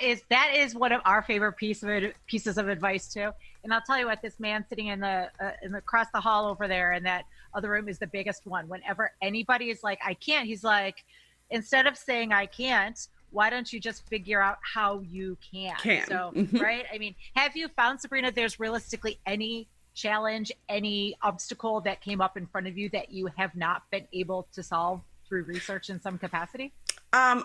is one of our favorite pieces of advice too. And I'll tell you what, this man sitting in the across the hall over there in that other room is the biggest one. Whenever anybody is like, I can't, he's like, instead of saying I can't, why don't you just figure out how you can? So, right? I mean, have you found, Sabrina, there's realistically any challenge, any obstacle that came up in front of you that you have not been able to solve through research in some capacity?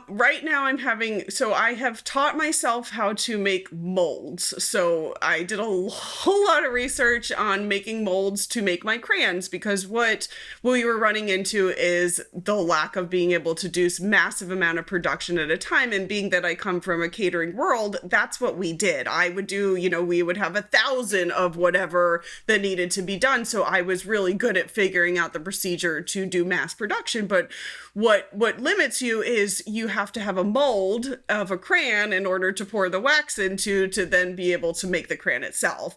Right now I have taught myself how to make molds. So I did a whole lot of research on making molds to make my crayons, because what we were running into is the lack of being able to do massive amount of production at a time. And being that I come from a catering world, that's what we did. I would do, we would have 1,000 of whatever that needed to be done. So I was really good at figuring out the procedure to do mass production. But what limits you is you have to have a mold of a crayon in order to pour the wax into to then be able to make the crayon itself.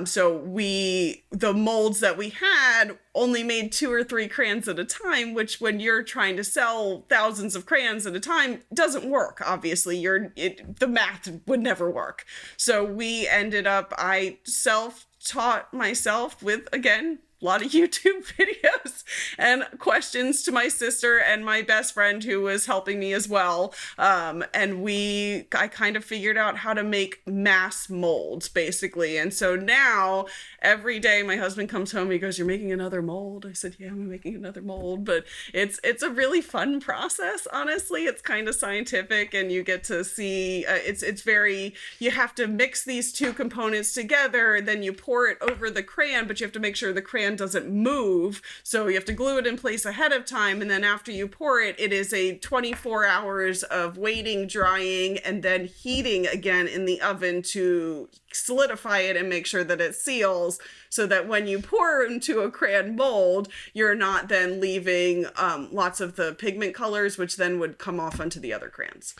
So the molds that we had only made 2 or 3 crayons at a time, which when you're trying to sell thousands of crayons at a time doesn't work. Obviously, the math would never work. So I self-taught myself with, again, a lot of YouTube videos and questions to my sister and my best friend who was helping me as well. And I kind of figured out how to make mass molds, basically. And so now every day my husband comes home, he goes, "You're making another mold?" I said, "Yeah, I'm making another mold." But it's a really fun process, honestly. It's kind of scientific, and you get to see, you have to mix these 2 components together, and then you pour it over the crayon, but you have to make sure the crayon doesn't move, so you have to glue it in place ahead of time, and then after you pour it, it is a 24 hours of waiting, drying, and then heating again in the oven to solidify it and make sure that it seals, so that when you pour into a crayon mold, you're not then leaving lots of the pigment colors, which then would come off onto the other crayons.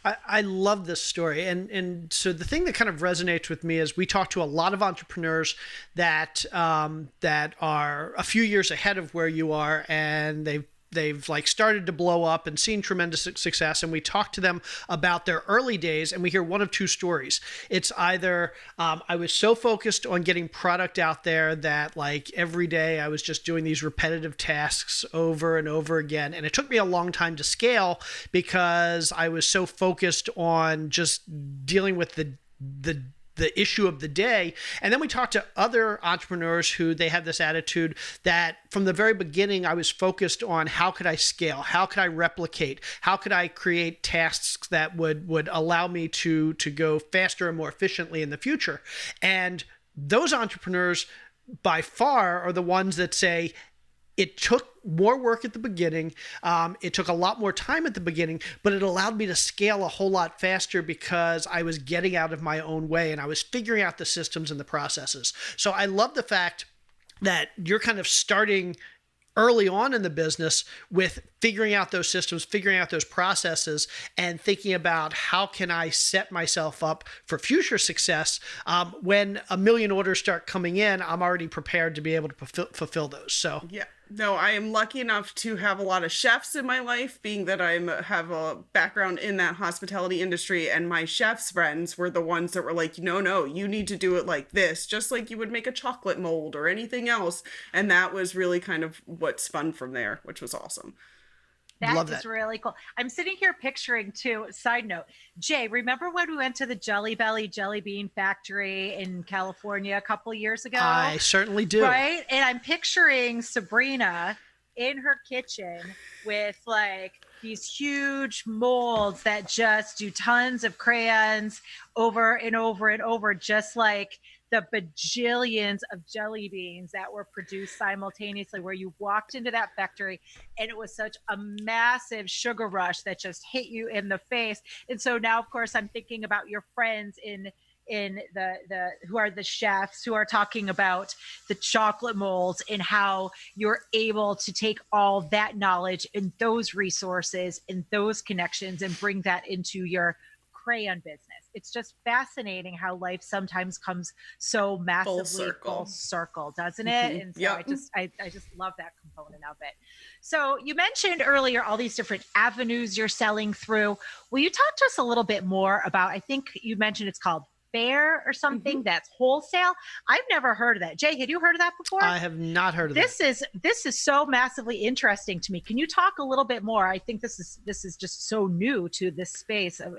I love this story. And so the thing that kind of resonates with me is we talk to a lot of entrepreneurs that are a few years ahead of where you are, and they've like started to blow up and seen tremendous success. And we talk to them about their early days, and we hear one of 2 stories. It's either I was so focused on getting product out there that like every day I was just doing these repetitive tasks over and over again. And it took me a long time to scale because I was so focused on just dealing with the issue of the day. And then we talked to other entrepreneurs who they had this attitude that from the very beginning, I was focused on how could I scale? How could I replicate? How could I create tasks that would allow me to go faster and more efficiently in the future? And those entrepreneurs by far are the ones that say, it took more work at the beginning. It took a lot more time at the beginning, but it allowed me to scale a whole lot faster because I was getting out of my own way and I was figuring out the systems and the processes. So I love the fact that you're kind of starting early on in the business with figuring out those systems, figuring out those processes, and thinking about how can I set myself up for future success. When a million orders start coming in, I'm already prepared to be able to fulfill those. So Yeah. No, I am lucky enough to have a lot of chefs in my life, being that I have a background in that hospitality industry, and my chefs' friends were the ones that were like, no, you need to do it like this, just like you would make a chocolate mold or anything else. And that was really kind of what spun from there, which was awesome. Love That is that. really cool. I'm sitting here picturing too, side note, Jay, remember when we went to the Jelly Belly Jelly Bean Factory in California a couple years ago? I certainly do. Right? And I'm picturing Sabrina in her kitchen with like these huge molds that just do tons of crayons over and over and over, just like the bajillions of jelly beans that were produced simultaneously, where you walked into that factory and it was such a massive sugar rush that just hit you in the face. And so now, of course, I'm thinking about your friends in the who are the chefs, who are talking about the chocolate molds and how you're able to take all that knowledge and those resources and those connections and bring that into your crayon business. It's just fascinating how life sometimes comes so massively full circle, doesn't it? And so Yep. I just love that component of it. So you mentioned earlier all these different avenues you're selling through. Will you talk to us a little bit more about, I think you mentioned it's called Fair or something, that's wholesale. I've never heard of that. Jay, had you heard of that before? I have not heard of that. This is so massively interesting to me. Can you talk a little bit more? I think this is just so new to this space of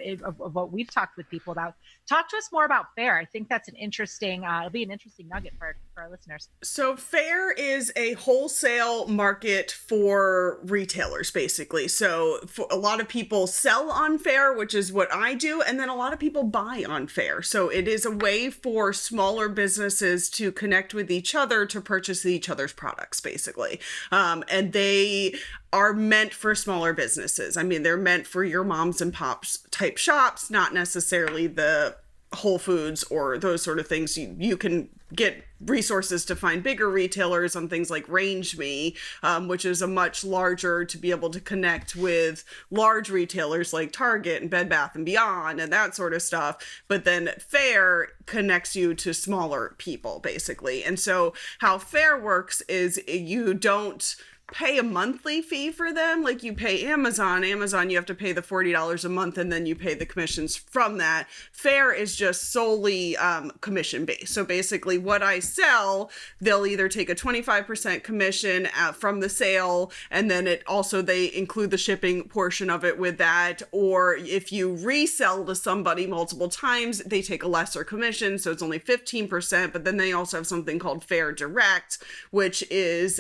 what we've talked with people about. Talk to us more about Fair. I think that's an interesting, it'll be an interesting nugget for our listeners. So Fair is a wholesale market for retailers, basically. So for a lot of people sell on Fair, which is what I do, and then a lot of people buy on Fair. So it is a way for smaller businesses to connect with each other to purchase each other's products, basically. And they are meant for smaller businesses. I mean, they're meant for your moms and pops type shops, not necessarily the Whole Foods or those sort of things. You can get resources to find bigger retailers on things like Range Me, which is a much larger to be able to connect with large retailers like Target and Bed Bath & Beyond and that sort of stuff. But then Fair connects you to smaller people, basically. And so how Fair works is you don't pay a monthly fee for them like you pay Amazon. You have to pay the $40 a month and then you pay the commissions from that. Fair is just solely commission based. So basically what I sell, they'll either take a 25% commission from the sale, and then they include the shipping portion of it with that. Or if you resell to somebody multiple times, they take a lesser commission, so it's only 15%. But then they also have something called Fair Direct, which is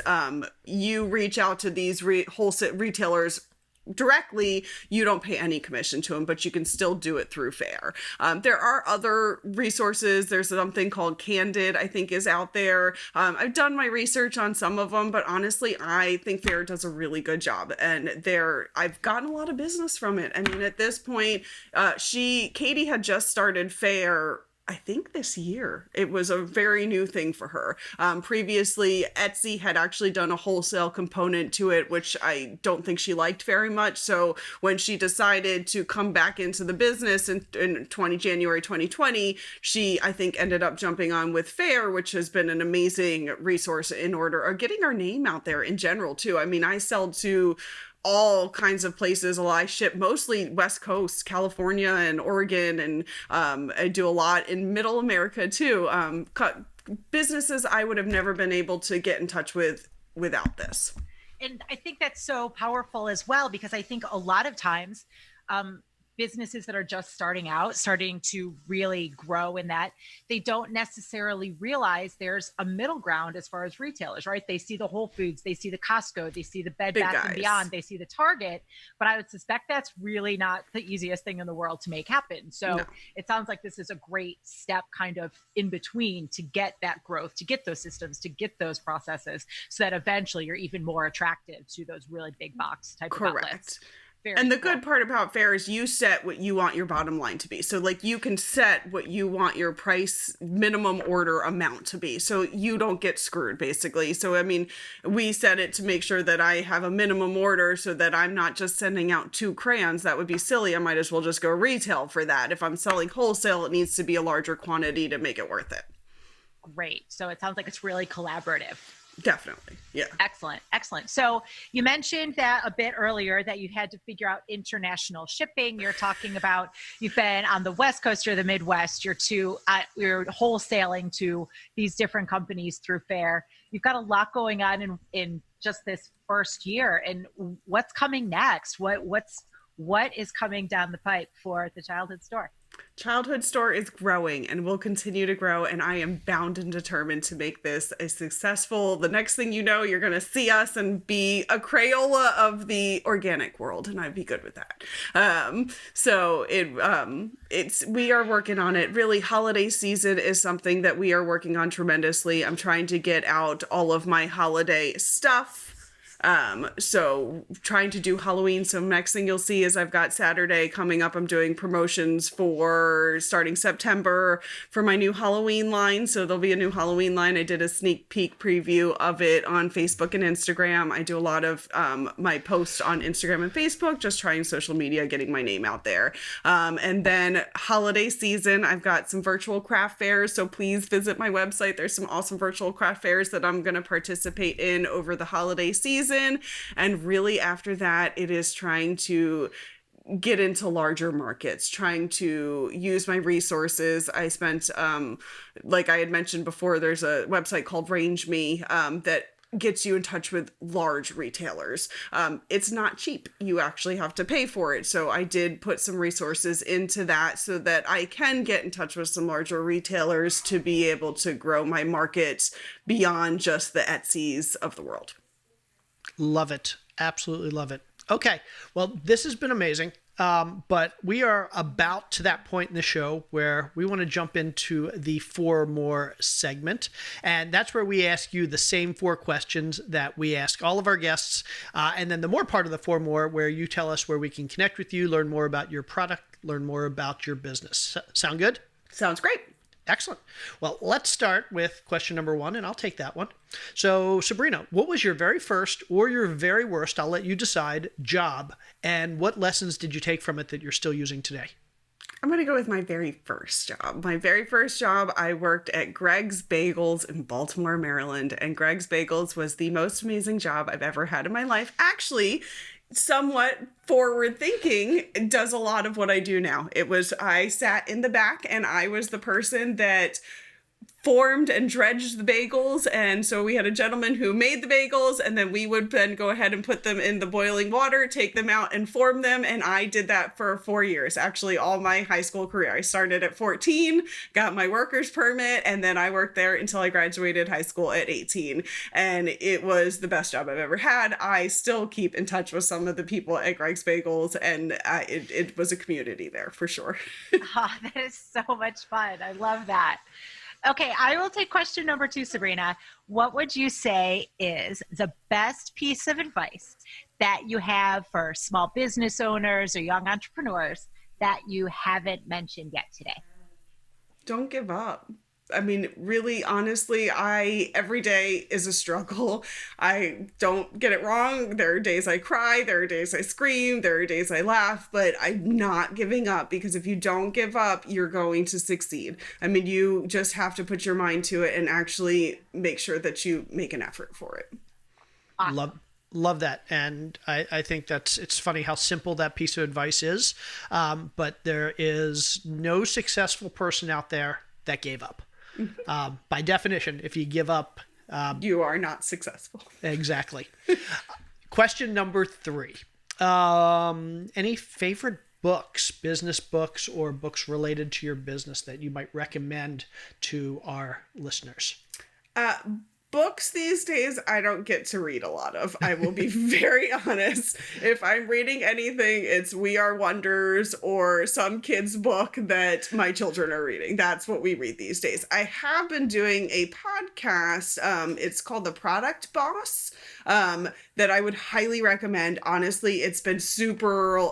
you reach out to these wholesale retailers directly. You don't pay any commission to them, but you can still do it through Fair. There are other resources. There's something called Candid, I think, is out there. I've done my research on some of them, but honestly, I think Fair does a really good job, and I've gotten a lot of business from it. I mean, at this point, Katie had just started Fair, I think this year. It was a very new thing for her. Previously, Etsy had actually done a wholesale component to it, which I don't think she liked very much. So when she decided to come back into the business in January 2020, she, I think, ended up jumping on with Fair, which has been an amazing resource in order of getting our name out there in general, too. I mean, I sell to all kinds of places. I ship mostly West Coast, California and Oregon, and I do a lot in Middle America too. Businesses I would have never been able to get in touch with without this. And I think that's so powerful as well, because I think a lot of times businesses that are just starting to really grow in that, they don't necessarily realize there's a middle ground as far as retailers, right? They see the Whole Foods, they see the Costco, they see the Bed Bath & Beyond, they see the Target, but I would suspect that's really not the easiest thing in the world to make happen. So It sounds like this is a great step kind of in between to get that growth, to get those systems, to get those processes, so that eventually you're even more attractive to those really big box type of outlets. And the good part about Fair is you set what you want your bottom line to be. So like you can set what you want your price minimum order amount to be. So you don't get screwed basically. So I mean, we set it to make sure that I have a minimum order so that I'm not just sending out 2 crayons. That would be silly. I might as well just go retail for that. If I'm selling wholesale, it needs to be a larger quantity to make it worth it. Great. So it sounds like it's really collaborative. Definitely. Yeah. Excellent. Excellent. So you mentioned that a bit earlier that you had to figure out international shipping. You're talking about you've been on the West Coast or the Midwest. You're wholesaling to these different companies through Fair. You've got a lot going on in just this first year. And what's coming next? What is coming down the pipe for the childhood store? Childhood store is growing and will continue to grow, and I am bound and determined to make this a successful. The next thing you know, you're going to see us and be a Crayola of the organic world, and I'd be good with that. We are working on it. Really, holiday season is something that we are working on tremendously. I'm trying to get out all of my holiday stuff. So trying to do Halloween. So next thing you'll see is I've got Saturday coming up. I'm doing promotions for starting September for my new Halloween line. So there'll be a new Halloween line. I did a sneak peek preview of it on Facebook and Instagram. I do a lot of, my posts on Instagram and Facebook, just trying social media, getting my name out there. And then holiday season, I've got some virtual craft fairs. So please visit my website. There's some awesome virtual craft fairs that I'm going to participate in over the holiday season. And really after that, it is trying to get into larger markets, trying to use my resources. I spent, like I had mentioned before, there's a website called Range Me that gets you in touch with large retailers. It's not cheap. You actually have to pay for it. So I did put some resources into that so that I can get in touch with some larger retailers to be able to grow my market beyond just the Etsy's of the world. Love it. Absolutely love it. Okay. Well, this has been amazing. But we are about to that point in the show where we want to jump into the 4 more segment. And that's where we ask you the same 4 questions that we ask all of our guests. And then the more part of the 4 more where you tell us where we can connect with you, learn more about your product, learn more about your business. Sound good? Sounds great. Excellent. Well, let's start with question number 1, and I'll take that one. So, Sabrina, what was your very first or your very worst, I'll let you decide, job, and what lessons did you take from it that you're still using today? I'm going to go with my very first job. My very first job, I worked at Greg's Bagels in Baltimore, Maryland, and Greg's Bagels was the most amazing job I've ever had in my life. Actually, somewhat forward thinking, does a lot of what I do now. I sat in the back and I was the person that formed and dredged the bagels. And so we had a gentleman who made the bagels, and then we would then go ahead and put them in the boiling water, take them out and form them. And I did that for 4 years, actually all my high school career. I started at 14, got my worker's permit, and then I worked there until I graduated high school at 18. And it was the best job I've ever had. I still keep in touch with some of the people at Greg's Bagels, and it was a community there for sure. Oh, that is so much fun. I love that. Okay, I will take question number 2, Sabrina. What would you say is the best piece of advice that you have for small business owners or young entrepreneurs that you haven't mentioned yet today? Don't give up. I mean, really, honestly, every day is a struggle. I don't get it wrong. There are days I cry. There are days I scream. There are days I laugh, but I'm not giving up, because if you don't give up, you're going to succeed. I mean, you just have to put your mind to it and actually make sure that you make an effort for it. Awesome. Love that. And I think it's funny how simple that piece of advice is. But there is no successful person out there that gave up. By definition, if you give up, you are not successful. Exactly. Question number 3. Any favorite books, business books, or books related to your business that you might recommend to our listeners? Books these days, I don't get to read a lot of. I will be very honest. If I'm reading anything, it's We Are Wonders or some kid's book that my children are reading. That's what we read these days. I have been doing a podcast. It's called The Product Boss, that I would highly recommend. Honestly, it's been super...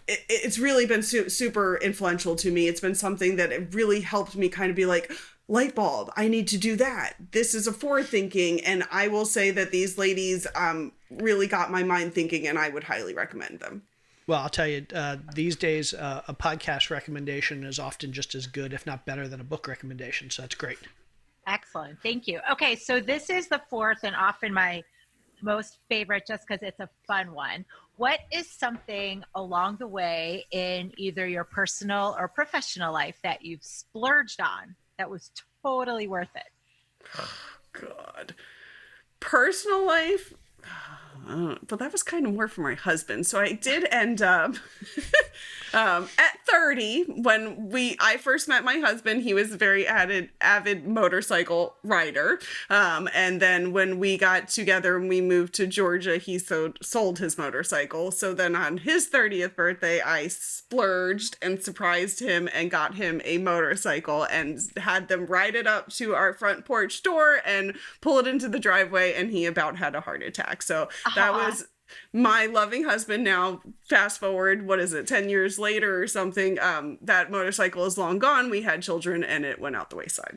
It's really been super influential to me. It's been something that it really helped me kind of be like, light bulb, I need to do that. This is a forward thinking. And I will say that these ladies really got my mind thinking, and I would highly recommend them. Well, I'll tell you, these days, a podcast recommendation is often just as good, if not better, than a book recommendation. So that's great. Excellent. Thank you. Okay. So this is the fourth and often my most favorite just because it's a fun one. What is something along the way in either your personal or professional life that you've splurged on that was totally worth it? Oh, God. Personal life? But that was kind of more for my husband. So I did end up at 30 when I first met my husband. He was a very avid motorcycle rider. And then when we got together and we moved to Georgia, he sold his motorcycle. So then on his 30th birthday, I splurged and surprised him and got him a motorcycle and had them ride it up to our front porch door and pull it into the driveway. And he about had a heart attack. So that was my loving husband. Now, fast forward, 10 years later or something, that motorcycle is long gone. We had children and it went out the wayside.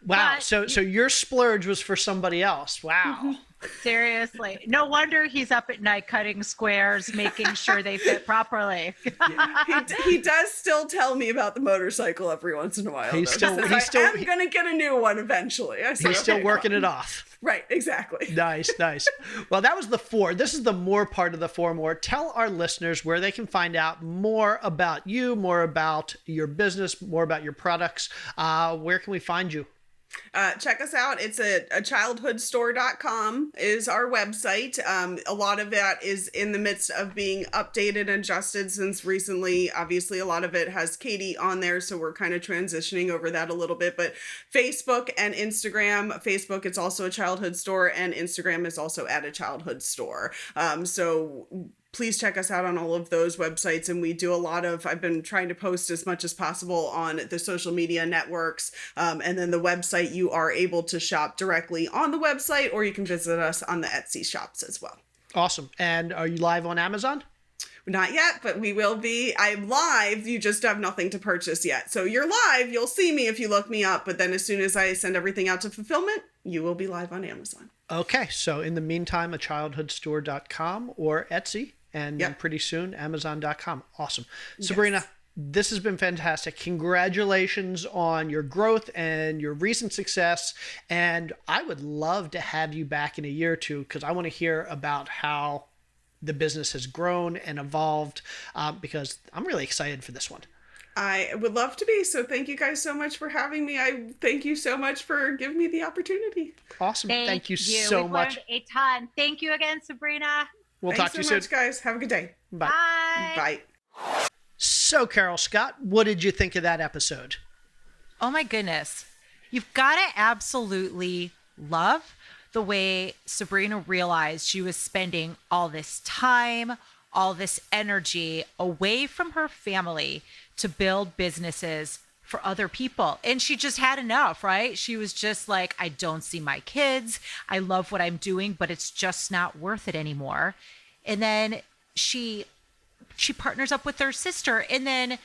Wow. But So your splurge was for somebody else. Wow. Seriously. No wonder he's up at night cutting squares, making sure they fit properly. He does still tell me about the motorcycle every once in a while. He's I'm going to get a new one eventually. He's still working it off. Right, exactly. Nice. Well, that was the 4. This is the more part of the 4 more. Tell our listeners where they can find out more about you, more about your business, more about your products. Where can we find you? Check us out. It's a childhoodstore.com is our website. A lot of that is in the midst of being updated and adjusted since recently. Obviously, a lot of it has Katie on there, so we're kind of transitioning over that a little bit. But Facebook and Instagram, Facebook, it's also a childhood store, and Instagram is also at a childhood store. So please check us out on all of those websites. And we do I've been trying to post as much as possible on the social media networks. And then the website, you are able to shop directly on the website, or you can visit us on the Etsy shops as well. Awesome. And are you live on Amazon? Not yet, but we will be. I'm live. You just have nothing to purchase yet. So you're live. You'll see me if you look me up. But then as soon as I send everything out to fulfillment, you will be live on Amazon. Okay. So in the meantime, a childhoodstore.com or Etsy. And Yep. pretty soon, Amazon.com. Awesome. Sabrina, this has been fantastic. Congratulations on your growth and your recent success. And I would love to have you back in a year or two because I want to hear about how the business has grown and evolved because I'm really excited for this one. I would love to be. So thank you guys so much for having me. I thank you so much for giving me the opportunity. Awesome. Thank you so We've much. learned a ton. Thank you again, Sabrina. We'll Thanks talk to you so soon. much, guys. Have a good day. Bye. Bye. Bye. So, Carol Scott, what did you think of that episode? Oh my goodness. You've got to absolutely love the way Sabrina realized she was spending all this time, all this energy away from her family to build businesses for other people. And she just had enough, right? She was just like, I don't see my kids. I love what I'm doing, but it's just not worth it anymore. And then she partners up with her sister and then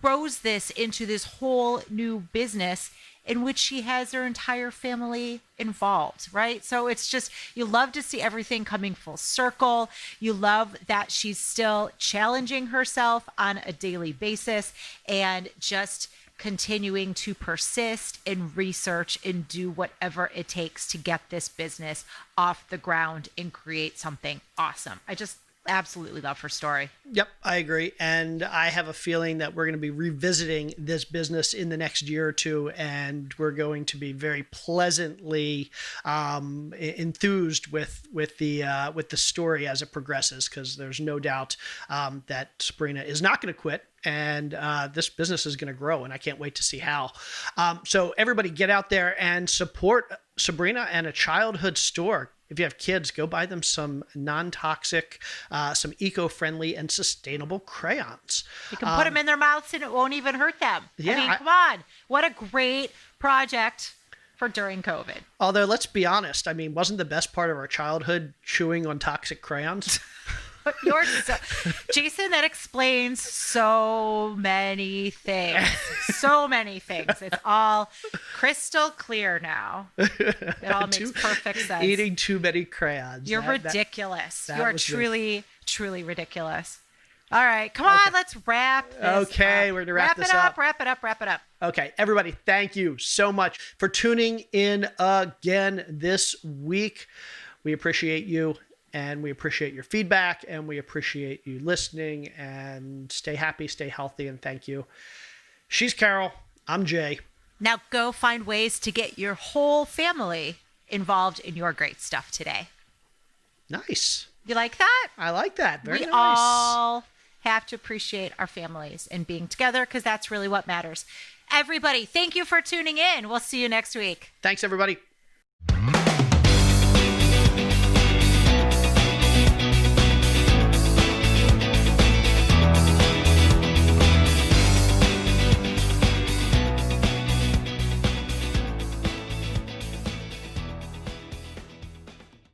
grows this into this whole new business in which she has her entire family involved, right? So it's just, you love to see everything coming full circle. You love that she's still challenging herself on a daily basis and just continuing to persist and research and do whatever it takes to get this business off the ground and create something awesome. I just absolutely love her story. Yep, I agree. And I have a feeling that we're going to be revisiting this business in the next year or two, and we're going to be very pleasantly enthused with the story as it progresses, because there's no doubt that Sabrina is not going to quit. and this business is going to grow, and I can't wait to see how. So everybody get out there and support Sabrina and a childhood store. If you have kids, go buy them some non-toxic, some eco-friendly and sustainable crayons. You can put them in their mouths and it won't even hurt them. Yeah, I mean, come on. What a great project for during COVID. Although, let's be honest, I mean, wasn't the best part of our childhood chewing on toxic crayons? Jason, that explains so many things. So many things. It's all crystal clear now. It all makes perfect sense. Eating too many crayons. You're ridiculous. that You're was truly, truly ridiculous. All right, come on, let's wrap this Okay, up. we're gonna wrap this up. up. Wrap it up. Okay, everybody, thank you so much for tuning in again this week. We appreciate you, and we appreciate your feedback, and we appreciate you listening, and stay happy, stay healthy, and thank you. She's Carol. I'm Jay. Now go find ways to get your whole family involved in your great stuff today. Nice. You like that? I like that. Very we nice. all have to appreciate our families and being together because that's really what matters. Everybody, thank you for tuning in. We'll see you next week. Thanks, everybody.